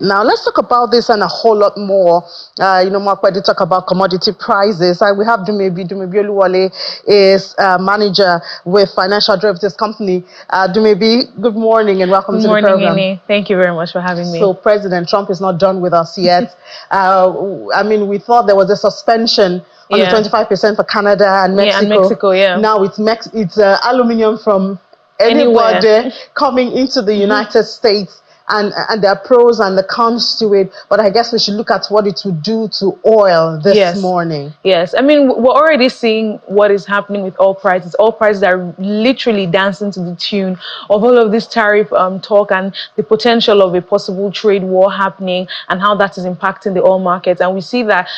Now, let's talk about this and a whole lot more. Mark, when they talk about commodity prices, we have Dumebi Oluwole is manager with financial derivatives company. Dumebi, good morning and welcome to the program. Good morning, Ine. Thank you very much for having me. So, President Trump is not done with us yet. We thought there was a suspension on the 25% for Canada and Mexico. Yeah, and Mexico, yeah. Now it's aluminium from anywhere coming into the United States. And there are pros and the cons to it, but I guess we should look at what it would do to oil this morning. Yes, we're already seeing what is happening with oil prices. Oil prices are literally dancing to the tune of all of this tariff talk and the potential of a possible trade war happening and how that is impacting the oil markets. And we see that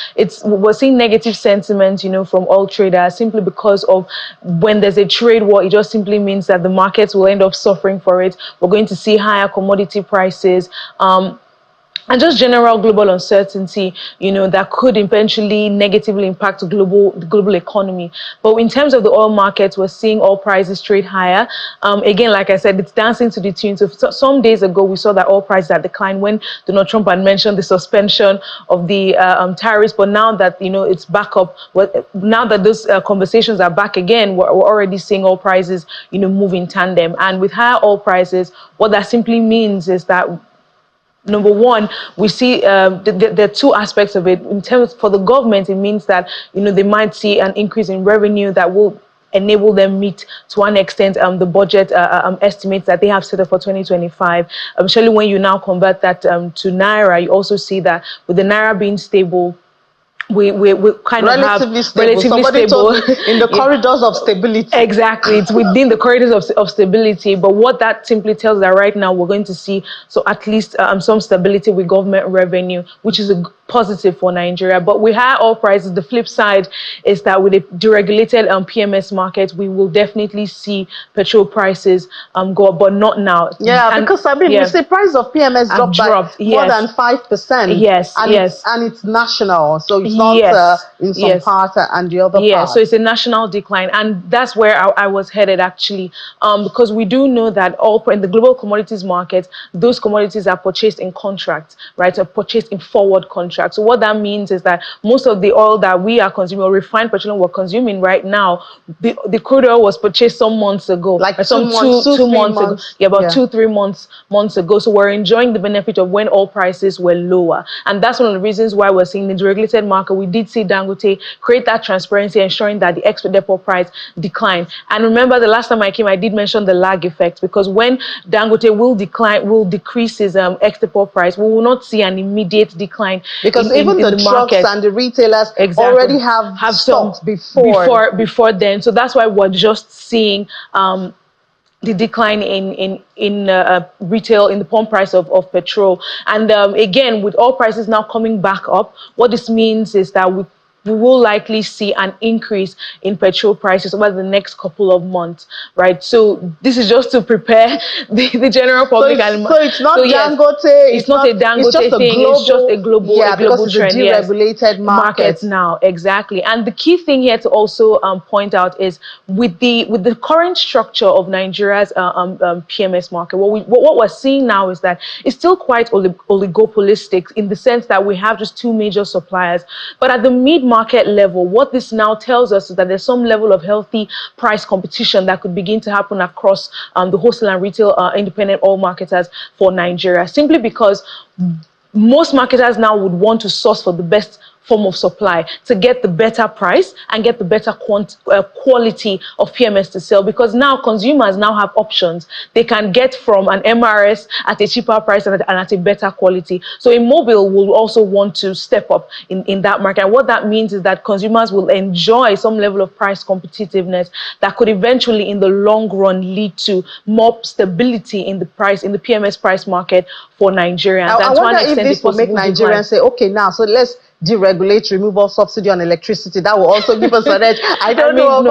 we're seeing negative sentiment, from oil traders simply because of when there's a trade war, it just simply means that the markets will end up suffering for it. We're going to see higher commodity prices, and just general global uncertainty, that could eventually negatively impact the global economy. But in terms of the oil markets, we're seeing oil prices trade higher. Again, like I said, it's dancing to the tune. So some days ago, we saw that oil prices had declined when Donald Trump had mentioned the suspension of the tariffs. But now that, it's back up, now that those conversations are back again, we're already seeing oil prices, move in tandem. And with higher oil prices, what that simply means is that number one, we see there are two aspects of it. In terms for the government, it means that they might see an increase in revenue that will enable them meet to one extent the budget estimates that they have set up for 2025. Surely when you now convert that to Naira, you also see that with the Naira being stable, we kind of have relatively stable in the corridors of stability. Exactly, it's within the corridors of stability. But what that simply tells that right now we're going to see at least some stability with government revenue, which is a positive for Nigeria. But with higher oil prices, the flip side is that with a deregulated PMS market, we will definitely see petrol prices go up, but not now. Yeah, because we see price of PMS dropped by more than 5%. Yes, and it's national, so it's not in some part and the other part. Yeah, so it's a national decline, and that's where I was headed actually, because we do know that in the global commodities market, those commodities are purchased in contracts, right? Or purchased in forward contracts. So what that means is that most of the oil that we are consuming, or refined petroleum we're consuming right now, the crude oil was purchased some months ago, like two months ago, about 2-3 months ago. So we're enjoying the benefit of when oil prices were lower, and that's one of the reasons why we're seeing the deregulated market. We did see Dangote create that transparency, ensuring that the export depot price declined. And remember, the last time I came, I did mention the lag effect, because when Dangote will decrease his export price, we will not see an immediate decline. Because even the trucks and the retailers already have stocks before then. So that's why we're just seeing the decline in retail, in the pump price of petrol. And again, with oil prices now coming back up, what this means is that we will likely see an increase in petrol prices over the next couple of months, right? So this is just to prepare the general public. So it's not Dangote. It's not a Dangote thing. It's just a global trend. Deregulated market now, exactly. And the key thing here to also point out is with the current structure of Nigeria's PMS market, what we're seeing now is that it's still quite oligopolistic, in the sense that we have just two major suppliers. But at the mid-market level, what this now tells us is that there's some level of healthy price competition that could begin to happen across the wholesale and retail independent oil marketers for Nigeria, simply because most marketers now would want to source for the best form of supply to get the better price and get the better quality of PMS to sell, because now consumers now have options. They can get from an MRS at a cheaper price and at a better quality. So a mobile will also want to step up in that market. And what that means is that consumers will enjoy some level of price competitiveness that could eventually in the long run lead to more stability in the PMS price market for Nigerians. I wonder if this will make Nigerians say, okay, now, so let's deregulate, remove all subsidy on electricity. That will also give us an edge. I don't know.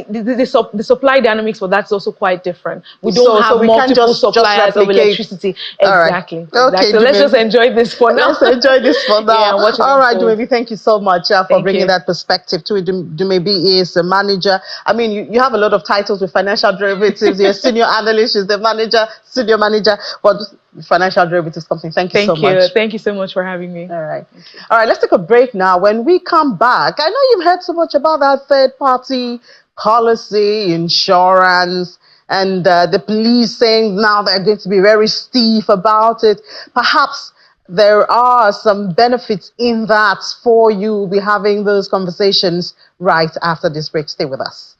The supply dynamics for that's also quite different. We don't have multiple suppliers of electricity. Exactly. Right. Okay, so let's just enjoy this for now. Let's enjoy this for now. All right, Dumebi, thank you so much for bringing that perspective to it. Dumebi is a manager. I mean, you have a lot of titles with financial derivatives. You're a senior analyst, she's the manager, senior manager. But financial derivatives company. Thank you so Thank you. much. Thank you so much for having me. All right. All right, let's take a break now. When we come back, I know you've heard so much about that third party policy, insurance, and the police saying now they're going to be very stiff about it. Perhaps there are some benefits in that for you. We'll be having those conversations right after this break. Stay with us.